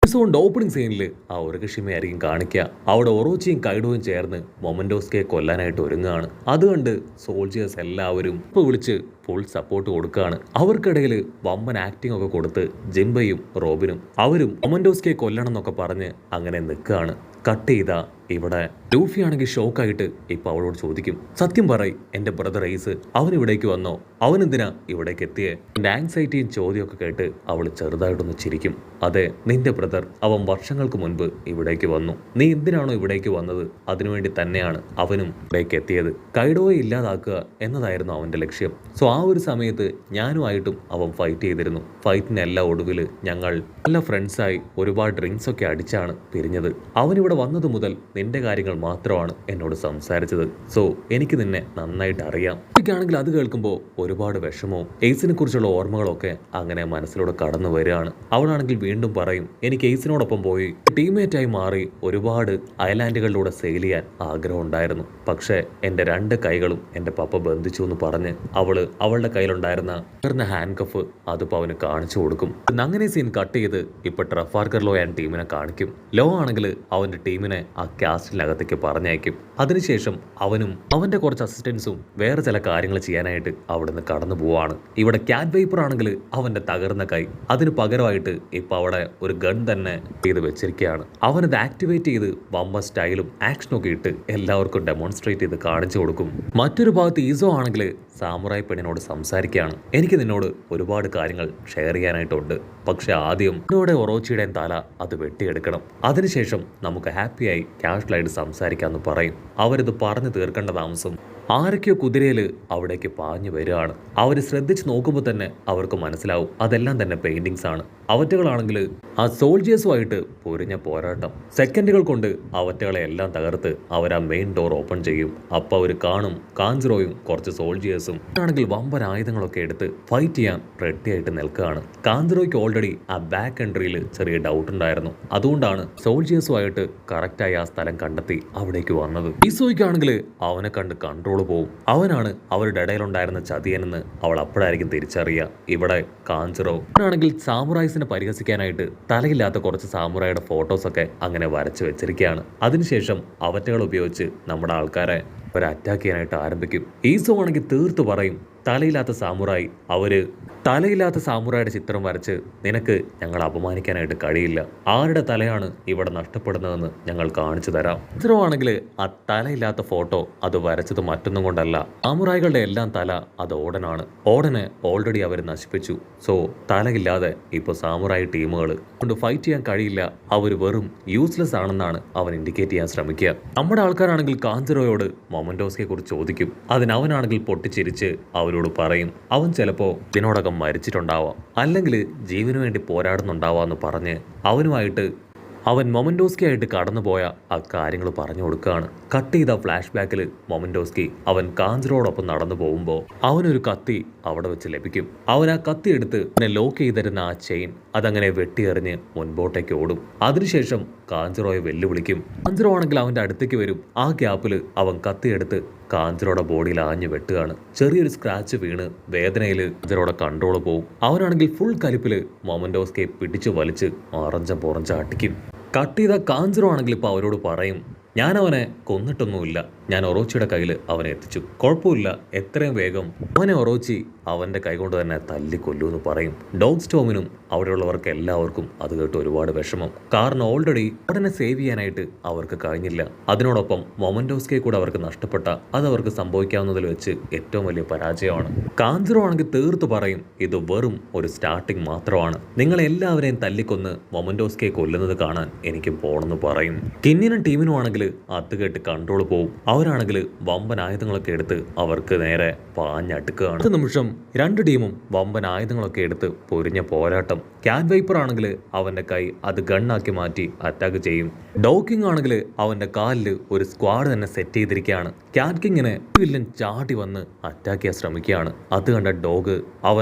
എപ്പിസോഡിന്റെ opening സീനിൽ ആ ഉറകഷിമയായിരിക്കും കാണിക്കുക. അവിടെ ഒറോച്ചിയും കൈഡോയും ചേർന്ന് മൊമന്റോസ്കയെ കൊല്ലാനായിട്ട് ഒരുങ്ങുകയാണ്. അതുകൊണ്ട് സോൾജിയേഴ്സ് എല്ലാവരും ഇപ്പോൾ വിളിച്ച് ഫുൾ സപ്പോർട്ട് കൊടുക്കുകയാണ്. അവർക്കിടയിൽ വമ്പൻ ആക്ടിംഗ് ഒക്കെ കൊടുത്ത് ജിംബയും റോബിനും അവരും മൊമന്റോസ്കയെ കൊല്ലണം എന്നൊക്കെ പറഞ്ഞ് അങ്ങനെ നിൽക്കുകയാണ്. കട്ട് ചെയ്താ ഇവിടെ ലൂഫി ആണെങ്കിൽ ഷോക്കായിട്ട് ഇപ്പൊ അവളോട് ചോദിക്കും, സത്യം പറയ് എന്റെ ബ്രദർ എയ്സ് അവൻ ഇവിടേക്ക് വന്നോ, അവൻ എന്തിനാ ഇവിടേക്ക് എത്തിയേ? എന്റെ ആങ്സൈറ്റിയും ചോദ്യമൊക്കെ കേട്ട് അവൾ ചെറുതായിട്ടൊന്ന് ചിരിക്കും. അതെ, നിന്റെ ബ്രദർ അവൻ വർഷങ്ങൾക്ക് മുൻപ് ഇവിടേക്ക് വന്നു. നീ എന്തിനാണോ ഇവിടേക്ക് വന്നത് അതിനുവേണ്ടി തന്നെയാണ് അവനും ഇവിടേക്ക് എത്തിയത്. കൈഡോയെ ഇല്ലാതാക്കുക എന്നതായിരുന്നു അവന്റെ ലക്ഷ്യം. സോ ആ ഒരു സമയത്ത് ഞാനുമായിട്ടും അവൻ ഫൈറ്റ് ചെയ്തിരുന്നു. ഫൈറ്റിന് എല്ലാ ഒടുവിൽ ഞങ്ങൾ നല്ല ഫ്രണ്ട്സായി ഒരുപാട് ഡ്രിങ്ക്സ് ഒക്കെ അടിച്ചാണ് പിരിഞ്ഞത്. അവനിവിടെ വന്നത് മുതൽ നിന്റെ കാര്യങ്ങൾ മാത്രമാണ് എന്നോട് സംസാരിച്ചത്. സോ എനിക്ക് നിന്നെ നന്നായിട്ട് അറിയാം. എനിക്കാണെങ്കിൽ അത് കേൾക്കുമ്പോൾ ഒരുപാട് വിഷമവും എയ്സിനെ കുറിച്ചുള്ള ഓർമ്മകളൊക്കെ അങ്ങനെ മനസ്സിലൂടെ കടന്നു വരികയാണ്. അവളാണെങ്കിൽ വീണ്ടും പറയും, എനിക്ക് എയ്സിനോടൊപ്പം പോയി ടീംമേറ്റായി മാറി ഒരുപാട് ഐലാൻഡുകളിലൂടെ സെയിൽ ചെയ്യാൻ ആഗ്രഹം ഉണ്ടായിരുന്നു. പക്ഷേ എൻ്റെ 2 കൈകളും എൻ്റെ പപ്പ ബന്ധിച്ചു എന്ന് പറഞ്ഞ് അവളുടെ കയ്യിലുണ്ടായിരുന്ന ഹാൻഡ് കഫ് അതിപ്പോൾ അവന് കാണിച്ചു കൊടുക്കും. അങ്ങനെ സീൻ കട്ട് ചെയ്ത് ഇപ്പൊ ട്രഫാർഗർ ലോ ആൻഡ് ടീമിനെ കാണിക്കും. ലോ ആണെങ്കിൽ അവന്റെ ടീമിനെ ആ കാസ്റ്റിനകത്തേക്ക് പറഞ്ഞയക്കും. അതിനുശേഷം അവനും അവന്റെ കുറച്ച് അസിസ്റ്റൻസും വേറെ ചില കാര്യങ്ങൾ ചെയ്യാനായിട്ട് അവിടുന്ന് കടന്നു പോവാണ്. ഇവിടെ ക്യാറ്റ് വൈപ്പർ ആണെങ്കിൽ അവന്റെ തകർന്ന കൈ അതിന് പകരമായിട്ട് ഇപ്പൊ അവിടെ ഒരു ഗൺ തന്നെ ചെയ്ത് വെച്ചിരിക്കുകയാണ്. അവനത് ആക്ടിവേറ്റ് ചെയ്ത് വമ്പ സ്റ്റൈലും ആക്ഷനൊക്കെ ഇട്ട് എല്ലാവർക്കും ഡെമോൺസ്ട്രേറ്റ് ചെയ്ത് കാണിച്ചു കൊടുക്കും. മറ്റൊരു ഭാഗത്ത് ഈസോ ആണെങ്കിൽ സാമുറായി പെണ്ണിനോട് സംസാരിക്കുകയാണ്. എനിക്ക് നിന്നോട് ഒരുപാട് കാര്യങ്ങൾ ഷെയർ ചെയ്യാനായിട്ടുണ്ട്. പക്ഷെ ആദ്യം എന്നോടെ ഒറോച്ചിയുടെയും തല അത് വെട്ടിയെടുക്കണം. അതിനുശേഷം നമുക്ക് ഹാപ്പിയായി കാഷ്വലായിട്ട് സംസാരിക്കാമെന്ന് പറയും. അവരിത് പറഞ്ഞു തീർക്കേണ്ട താമസം ആരൊക്കെയോ കുതിരയിൽ അവിടേക്ക് പാഞ്ഞു വരികയാണ്. അവർ ശ്രദ്ധിച്ച് നോക്കുമ്പോൾ തന്നെ അവർക്ക് മനസ്സിലാവും അതെല്ലാം തന്നെ പെയിന്റിങ്സ് ആണ്. അവറ്റകളാണെങ്കിൽ ആ സോൾജിയേഴ്സുമായിട്ട് പൊരിഞ്ഞ പോരാട്ടം. സെക്കൻഡുകൾ കൊണ്ട് അവറ്റകളെ എല്ലാം തകർത്ത് അവർ ആ മെയിൻ ഡോർ ഓപ്പൺ ചെയ്യും. അപ്പോൾ അവർ കാണും കാഞ്ചറോയും കുറച്ച് സോൾജിയേഴ്സും ആണെങ്കിൽ വമ്പൻ ആയുധങ്ങളൊക്കെ എടുത്ത് ഫൈറ്റ് ചെയ്യാൻ റെഡി ആയിട്ട് നിൽക്കുകയാണ്. കാഞ്ചറോയ്ക്ക് ഓൾറെഡി ആ ബാക്ക് എൻട്രിയിൽ ചെറിയ ഡൗട്ട് ഉണ്ടായിരുന്നു. അതുകൊണ്ടാണ് സോൾജിയേഴ്സുമായിട്ട് കറക്റ്റായി ആ സ്ഥലം കണ്ടെത്തി അവിടേക്ക് വന്നത്. ഈസോയ്ക്കാണെങ്കിൽ അവനെ കണ്ട് കൺട്രോൾ പോവും. അവനാണ് അവരുടെ ഇടയിലുണ്ടായിരുന്ന ചതിയനെന്ന് അവൾ അപ്പോഴായിരിക്കും തിരിച്ചറിയുക. ഇവിടെ കാഞ്ചറോ ആണെങ്കിൽ സാമുറായിസിനെ പരിഹസിക്കാനായിട്ട് തലയില്ലാത്ത കുറച്ച് സാമുറായുടെ ഫോട്ടോസൊക്കെ അങ്ങനെ വരച്ചു വെച്ചിരിക്കുകയാണ്. അതിനുശേഷം അവറ്റകൾ ഉപയോഗിച്ച് നമ്മുടെ ആൾക്കാരെ അവർ അറ്റാക്ക് ചെയ്യാനായിട്ട് ആരംഭിക്കും. ഈസോ ആണെങ്കിൽ തീർത്ത് പറയും, തലയില്ലാത്ത സാമുറായുടെ ചിത്രം വരച്ച് നിനക്ക് ഞങ്ങൾ അപമാനിക്കാനായിട്ട് കഴിയില്ല. ആരുടെ തലയാണ് ഇവിടെ നഷ്ടപ്പെടുന്നതെന്ന് ഞങ്ങൾ കാണിച്ചു തരാം. ചിത്രമാണെങ്കിൽ ആ തലയില്ലാത്ത ഫോട്ടോ അത് വരച്ചത് മറ്റൊന്നും കൊണ്ടല്ല, സാമുറായികളുടെ എല്ലാം തല അത് ഓടനാണ്. ഓടനെ ഓൾറെഡി അവർ നശിപ്പിച്ചു. സോ തലയില്ലാതെ ഇപ്പോൾ സാമുറായി ടീമുകൾ കൊണ്ട് ഫൈറ്റ് ചെയ്യാൻ കഴിയില്ല. അവർ വെറും യൂസ്ലെസ് ആണെന്നാണ് അവൻ ഇൻഡിക്കേറ്റ് ചെയ്യാൻ ശ്രമിക്കുക. നമ്മുടെ ആൾക്കാരാണെങ്കിൽ കാഞ്ചറോയോട് മൊമന്റോസ്കയെ കുറിച്ച് ചോദിക്കും. അതിനവനാണെങ്കിൽ പൊട്ടിച്ചിരിച്ച് അവരോട് പറയും അവൻ ചിലപ്പോൾ ഇതിനോടകം മരിച്ചിട്ടുണ്ടാവാം, അല്ലെങ്കിൽ ജീവന് വേണ്ടി പോരാടുന്നുണ്ടാവാന്ന് പറഞ്ഞ് അവനുമായിട്ട് അവൻ മൊമന്റോസ്കി ആയിട്ട് കടന്നുപോയ ആ കാര്യങ്ങൾ പറഞ്ഞു കൊടുക്കുകയാണ്. കട്ട് ചെയ്ത ഫ്ലാഷ് ബാക്കിൽ മൊമന്റോസ്കി അവൻ കാഞ്ചറോടൊപ്പം നടന്നു പോകുമ്പോൾ അവനൊരു കത്തി അവിടെ വെച്ച് ലഭിക്കും. അവൻ ആ കത്തി എടുത്ത് അവനെ ലോക്ക് ചെയ്തിരുന്ന ആ ചെയിൻ അതങ്ങനെ വെട്ടിയെറിഞ്ഞ് മുൻപോട്ടേക്ക് ഓടും. അതിനുശേഷം കാഞ്ചറോയെ വെല്ലുവിളിക്കും. കാഞ്ചറോ ആണെങ്കിൽ അവന്റെ അടുത്തേക്ക് വരും. ആ ഗ്യാപ്പിൽ അവൻ കത്തിയെടുത്ത് കാഞ്ചറോടെ ബോഡിയിൽ ആഞ്ഞു വെട്ടുകയാണ്. ചെറിയൊരു സ്ക്രാച്ച് വീണ് വേദനയിൽ കാഞ്ചറോടെ കൺട്രോൾ പോവും. അവനാണെങ്കിൽ ഫുൾ കലിപ്പില് മൊമന്റോസ്കയെ പിടിച്ചു വലിച്ച് അറഞ്ച അടിക്കും. കട്ട് ചെയ്ത കാഞ്ചറോ ആണെങ്കിൽ ഇപ്പോൾ അവരോട് പറയും, ഞാൻ അവനെ കൊന്നിട്ടൊന്നുമില്ല, ഞാൻ ഒറോച്ചിയുടെ കയ്യിൽ അവനെ എത്തിച്ചു. കുഴപ്പമില്ല, എത്രയും വേഗം അവനെ ഒറോച്ചി അവന്റെ കൈകൊണ്ട് തന്നെ തല്ലിക്കൊല്ലൂന്ന് പറയും. ഡോഗ് സ്റ്റോമിനും അവിടെയുള്ളവർക്ക് എല്ലാവർക്കും അത് കേട്ട് ഒരുപാട് വിഷമം. കാരണം ഓൾറെഡി ഉടനെ സേവ് ചെയ്യാനായിട്ട് അവർക്ക് കഴിഞ്ഞില്ല. അതിനോടൊപ്പം മൊമന്റോസ്കയെ കൂടെ അവർക്ക് നഷ്ടപ്പെട്ട അത് അവർക്ക് സംഭവിക്കാവുന്നതിൽ വെച്ച് ഏറ്റവും വലിയ പരാജയമാണ്. കാഞ്ചറോ ആണെങ്കിൽ തീർത്ത് പറയും, ഇത് വെറും ഒരു സ്റ്റാർട്ടിങ് മാത്രമാണ്. നിങ്ങളെല്ലാവരെയും തല്ലിക്കൊന്ന് മൊമന്റോസ്കയെ കൊല്ലുന്നത് കാണാൻ എനിക്ക് പോണെന്ന് പറയും. കിന്നിനും ടീമിനും ആണെങ്കിൽ അത് കേട്ട് കൺട്രോൾ പോവും. അവരാണെങ്കിൽ വമ്പൻ ആയുധങ്ങളൊക്കെ എടുത്ത് അവർക്ക് നേരെ പാഞ്ഞടുക്കുകയാണ്. ഒരു നിമിഷം 2 ടീമും വമ്പൻ ആയുധങ്ങളൊക്കെ എടുത്ത് പൊരിഞ്ഞ പോരാട്ടം. ക്യാറ്റ് വൈപ്പർ ആണെങ്കിൽ അവന്റെ കൈ അത് ഗണ്ണാക്കി മാറ്റി അറ്റാക്ക് ചെയ്യും. ഡോഗ് കിങ് ആണെങ്കിൽ അവന്റെ കാലിൽ ഒരു സ്ക്വാഡ് തന്നെ സെറ്റ് ചെയ്തിരിക്കുകയാണ്. ക്യാറ്റ് കിങ്ങിനെ വില്ലൻ ചാടി വന്ന് അറ്റാക്ക് ചെയ്യാൻ ശ്രമിക്കുകയാണ്. അത് കണ്ട ഡോഗ്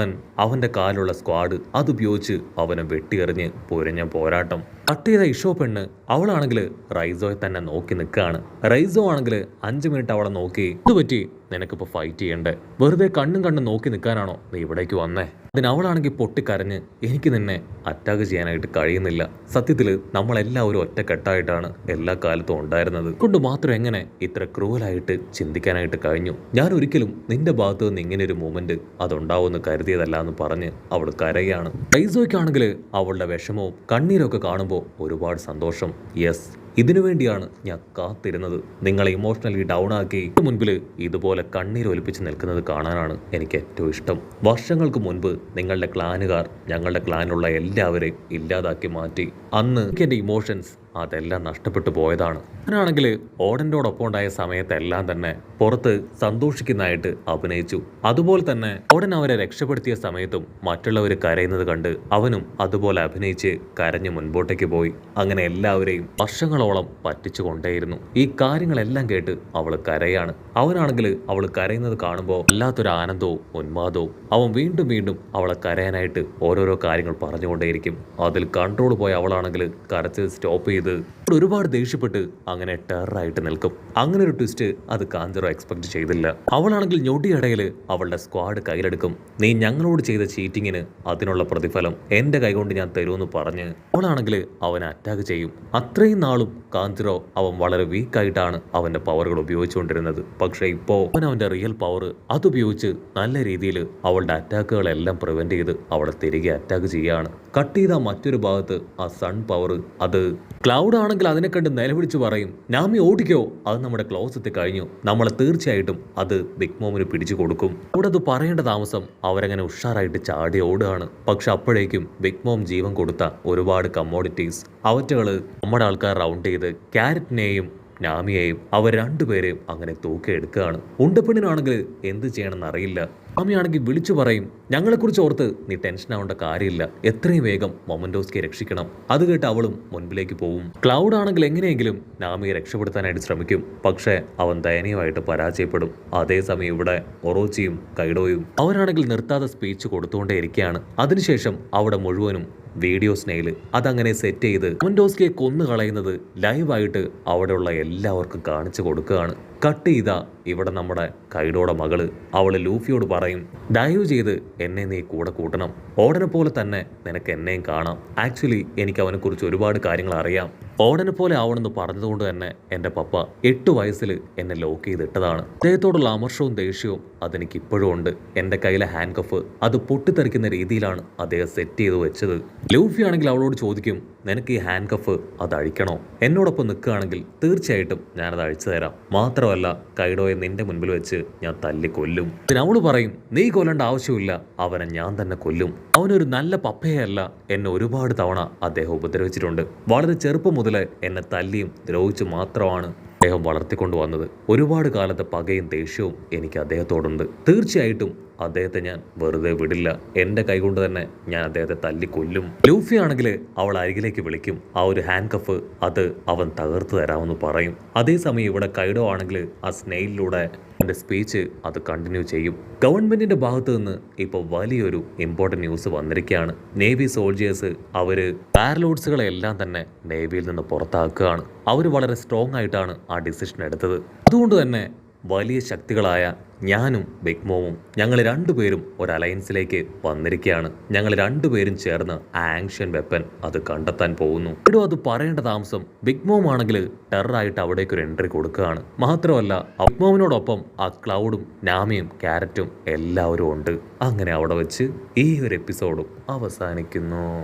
അവന്റെ കാലുള്ള സ്ക്വാഡ് അതുപയോഗിച്ച് അവനെ വെട്ടിയെറിഞ്ഞ് പൊരിഞ്ഞ പോരാട്ടം. കട്ട് ചെയ്ത ഇഷോ പെണ്ണ് അവളാണെങ്കിൽ റൈസോയെ തന്നെ നോക്കി നിൽക്കുകയാണ്. റൈസോ ആണെങ്കിൽ 5 മിനിറ്റ് അവളെ നോക്കി ഇത് പറ്റി നിനക്കിപ്പോൾ ഫൈറ്റ് ചെയ്യണ്ടേ? വെറുതെ കണ്ണും നോക്കി നിൽക്കാനാണോ നീ ഇവിടേക്ക് വന്നേ? അതിനവളാണെങ്കിൽ പൊട്ടിക്കരഞ്ഞ് എനിക്ക് നിന്നെ അറ്റാക്ക് ചെയ്യാനായിട്ട് കഴിയുന്നില്ല. സത്യത്തിൽ നമ്മളെല്ലാവരും ഒറ്റക്കെട്ടായിട്ടാണ് എല്ലാ കാലത്തും ഉണ്ടായിരുന്നത്. കൊണ്ട് മാത്രം എങ്ങനെ ഇത്ര ക്രൂവലായിട്ട് ചിന്തിക്കാനായിട്ട് കഴിഞ്ഞു? ഞാൻ ഒരിക്കലും നിന്റെ ഭാഗത്ത് നിന്ന് ഇങ്ങനെ ഒരു മൂമെന്റ് അതുണ്ടാവുമെന്ന് കരുതിയതല്ല എന്ന് പറഞ്ഞ് അവൾ കരയാണ്. ഡൈസോയ്ക്കാണെങ്കിൽ അവളുടെ വിഷമവും കണ്ണീരൊക്കെ കാണുമ്പോൾ ഒരുപാട് സന്തോഷം. യെസ്, ഇതിനു വേണ്ടിയാണ് ഞാൻ കാത്തിരുന്നത്. നിങ്ങളെ ഇമോഷണലി ഡൗൺ ആക്കി മുൻപിൽ ഇതുപോലെ കണ്ണീരൊലിപ്പിച്ച് നിൽക്കുന്നത് കാണാനാണ് എനിക്ക് ഏറ്റവും ഇഷ്ടം. വർഷങ്ങൾക്ക് മുൻപ് നിങ്ങളുടെ ക്ലാനുകാർ ഞങ്ങളുടെ ക്ലാനിലുള്ള എല്ലാവരെയും ഇല്ലാതാക്കി മാറ്റി. അന്ന് എൻ്റെ ഇമോഷൻസ് അതെല്ലാം നഷ്ടപ്പെട്ടു പോയതാണ്. ഞാനാണെങ്കിൽ ഓടൻ്റോടൊപ്പം ഉണ്ടായ സമയത്തെല്ലാം തന്നെ പുറത്ത് സന്തോഷിക്കുന്നതായിട്ട് അഭിനയിച്ചു. അതുപോലെ തന്നെ ഓടൻ അവരെ രക്ഷപ്പെടുത്തിയ സമയത്തും മറ്റുള്ളവർ കരയുന്നത് കണ്ട് അവനും അതുപോലെ അഭിനയിച്ച് കരഞ്ഞ് മുൻപോട്ടേക്ക് പോയി. അങ്ങനെ എല്ലാവരെയും വർഷങ്ങളോളം പറ്റിച്ചു കൊണ്ടേയിരുന്നു. ഈ കാര്യങ്ങളെല്ലാം കേട്ട് അവൾ കരയാണ്. അവനാണെങ്കിൽ അവൾ കരയുന്നത് കാണുമ്പോൾ വല്ലാത്തൊരു ആനന്ദവും ഉന്മാദവും. അവൻ വീണ്ടും വീണ്ടും അവളെ കരയാനായിട്ട് ഓരോരോ കാര്യങ്ങൾ പറഞ്ഞുകൊണ്ടേയിരിക്കും. അതിൽ കൺട്രോൾ പോയ അവളാണെങ്കിൽ കരച്ച് സ്റ്റോപ്പ് ചെയ്ത് ഒരുപാട് ദേഷ്യപ്പെട്ട് അങ്ങനെ ടെററായിട്ട് നിൽക്കും. അങ്ങനെ ഒരു ട്വിസ്റ്റ് അത് കാഞ്ചറോ എക്സ്പെക്ട് ചെയ്തില്ല. അവളാണെങ്കിൽ ഞൊടിയിടയിൽ അവളുടെ സ്ക്വാഡ് കയ്യിലെടുക്കും. നീ ഞങ്ങളോട് ചെയ്ത ചീറ്റിങ്ങിന് അതിനുള്ള പ്രതിഫലം എന്റെ കൈകൊണ്ട് ഞാൻ തരുമെന്ന് പറഞ്ഞ് അവളാണെങ്കിൽ അവനെ അറ്റാക്ക് ചെയ്യും. അത്രയും നാളും കാഞ്ചറോ അവൻ വളരെ വീക്കായിട്ടാണ് അവന്റെ പവറുകൾ ഉപയോഗിച്ചുകൊണ്ടിരുന്നത്. പക്ഷേ ഇപ്പോൾ അവന്റെ റിയൽ പവർ അതുപയോഗിച്ച് നല്ല രീതിയിൽ അവളുടെ അറ്റാക്കുകളെല്ലാം പ്രിവെന്റ് ചെയ്ത് അവളെ തിരികെ അറ്റാക്ക് ചെയ്യുകയാണ്. കട്ട് ചെയ്ത മറ്റൊരു ഭാഗത്ത് ആ സൺ പവർ അത് ക്ലൗഡ് ആണെങ്കിൽ അതിനെ കണ്ട് നിലവിളിച്ച് പറയും, നാമി ഓടിക്കോ, അത് നമ്മുടെ ക്ലോസ് എത്തി കഴിഞ്ഞു, നമ്മളെ തീർച്ചയായിട്ടും അത് ബിഗ് മോമിന് പിടിച്ചു കൊടുക്കും. അവിടെ അത് പറയേണ്ട താമസം അവരങ്ങനെ ഉഷാറായിട്ട് ചാടി ഓടുകയാണ്. പക്ഷെ അപ്പോഴേക്കും ബിഗ് മോം ജീവൻ കൊടുത്ത ഒരുപാട് കമ്മോഡിറ്റീസ് അവറ്റകള് നമ്മുടെ ആൾക്കാർ റൗണ്ട് ചെയ്ത് ക്യാരറ്റിനെയും നാമിയെയും അവർ രണ്ടുപേരെയും അങ്ങനെ തൂക്കിയെടുക്കുകയാണ്. ഉണ്ടപ്പെണ്ണിനാണെങ്കിൽ എന്ത് ചെയ്യണമെന്ന് അറിയില്ല. നാമിയാണെങ്കിൽ വിളിച്ചു പറയും, ഞങ്ങളെക്കുറിച്ച് ഓർത്ത് നീ ടെൻഷൻ ആവേണ്ട കാര്യമില്ല, എത്രയും വേഗം മൊമന്റോസ്കെ രക്ഷിക്കണം. അത് കേട്ട് അവളും മുൻപിലേക്ക് പോവും. ക്ലൗഡ് ആണെങ്കിൽ എങ്ങനെയെങ്കിലും നാമിയെ രക്ഷപ്പെടുത്താനായിട്ട് ശ്രമിക്കും. പക്ഷേ അവൻ ദയനീയമായിട്ട് പരാജയപ്പെടും. അതേസമയം ഇവിടെ ഒറോച്ചിയും കൈഡോയും അവരാണെങ്കിൽ നിർത്താതെ സ്പീച്ച് കൊടുത്തുകൊണ്ടേ ഇരിക്കുകയാണ്. അതിനുശേഷം അവിടെ മുഴുവനും വീഡിയോ സ്നെയിൽ അതങ്ങനെ സെറ്റ് ചെയ്ത് മൊമന്റോസ്കെ കൊന്നു കളയുന്നത് ലൈവായിട്ട് അവിടെയുള്ള എല്ലാവർക്കും കാണിച്ചു കൊടുക്കുകയാണ്. കട്ട് ചെയ്ത ഇവിടെ നമ്മുടെ കൈഡോടെ മകള് അവള് ലൂഫിയോട് പറയും, ദയവ് ചെയ്ത് എന്നെ നീ കൂടെ കൂട്ടണം, ഓടനെ പോലെ തന്നെ നിനക്ക് എന്നെയും കാണാം. ആക്ച്വലി എനിക്ക് അവനെക്കുറിച്ച് ഒരുപാട് കാര്യങ്ങൾ അറിയാം. ഓടനെ പോലെ ആവണമെന്ന് പറഞ്ഞതുകൊണ്ട് തന്നെ എൻ്റെ പപ്പ 8 വയസ്സിൽ എന്നെ ലോക്ക് ചെയ്തിട്ടതാണ്. അദ്ദേഹത്തോടുള്ള അമർഷവും ദേഷ്യവും അതെനിക്ക് ഇപ്പോഴും ഉണ്ട്. എൻ്റെ കയ്യിലെ ഹാൻഡ് കഫ് അത് പൊട്ടിത്തെറിക്കുന്ന രീതിയിലാണ് അദ്ദേഹം സെറ്റ് ചെയ്ത് വെച്ചത്. ലൂഫി ആണെങ്കിൽ അവളോട് ചോദിക്കും, നിനക്ക് ഈ ഹാൻഡ് കഫ് അത് അഴിക്കണോ? എന്നോടൊപ്പം നിൽക്കുകയാണെങ്കിൽ തീർച്ചയായിട്ടും ഞാനത് അഴിച്ചു തരാം. മാത്രമല്ല കൈഡോയെ നിന്റെ മുൻപിൽ വെച്ച് ഞാൻ തല്ലി കൊല്ലും. പിന്നെ അവള് പറയും, നീ കൊല്ലേണ്ട ആവശ്യമില്ല, അവനെ ഞാൻ തന്നെ കൊല്ലും. അവനൊരു നല്ല പപ്പയല്ല, എന്നെ ഒരുപാട് തവണ അദ്ദേഹം ഉപദ്രവിച്ചിട്ടുണ്ട്. വളരെ ചെറുപ്പം മുതൽ എന്നെ തല്ലിയും ദ്രോഹിച്ചു മാത്രമാണ് അദ്ദേഹം വളർത്തിക്കൊണ്ടുവന്നത്. ഒരുപാട് കാലത്തെ പകയും ദേഷ്യവും എനിക്ക് അദ്ദേഹത്തോടുണ്ട്. തീർച്ചയായിട്ടും അദ്ദേഹത്തെ ഞാൻ വെറുതെ വിടില്ല. എൻ്റെ കൈകൊണ്ട് തന്നെ ഞാൻ അദ്ദേഹത്തെ തല്ലിക്കൊല്ലും. ലൂഫി ആണെങ്കിൽ അവൾ അരികിലേക്ക് വിളിക്കും. ആ ഒരു ഹാൻഡ് കഫ് അത് അവൻ തകർത്ത് തരാമെന്ന് പറയും. അതേസമയം ഇവിടെ കൈഡോ ആണെങ്കിൽ ആ സ്നെയിലിലൂടെ എൻ്റെ സ്പീച്ച് അത് കണ്ടിന്യൂ ചെയ്യും. ഗവൺമെന്റിന്റെ ഭാഗത്ത് നിന്ന് ഇപ്പോൾ വലിയൊരു ഇമ്പോർട്ടൻറ്റ് ന്യൂസ് വന്നിരിക്കുകയാണ്. നേവി സോൾജേഴ്സ് അവര് പാരലോഡ്സുകളെ എല്ലാം തന്നെ നേവിയിൽ നിന്ന് പുറത്താക്കുകയാണ്. അവർ വളരെ സ്ട്രോങ് ആയിട്ടാണ് ആ ഡിസിഷൻ എടുത്തത്. അതുകൊണ്ട് തന്നെ വലിയ ശക്തികളായ ഞാനും ബിഗ് മോമും ഞങ്ങൾ രണ്ടുപേരും ഒരു അലയൻസിലേക്ക് വന്നിരിക്കുകയാണ്. ഞങ്ങൾ രണ്ടുപേരും ചേർന്ന് ആ ആങ്ഷ്യൻ വെപ്പൻ അത് കണ്ടെത്താൻ പോകുന്നു. ഇവിടെ അത് പറയേണ്ട താമസം ബിഗ് മോം ആണെങ്കിൽ ടെററായിട്ട് അവിടേക്ക് ഒരു എൻട്രി കൊടുക്കുകയാണ്. മാത്രമല്ല ബിഗ് മോമിനോടൊപ്പം ആ ക്ലൗഡും നാമിയും ക്യാരറ്റും എല്ലാവരും ഉണ്ട്. അങ്ങനെ അവിടെ വെച്ച് ഈ ഒരു എപ്പിസോഡും അവസാനിക്കുന്നു.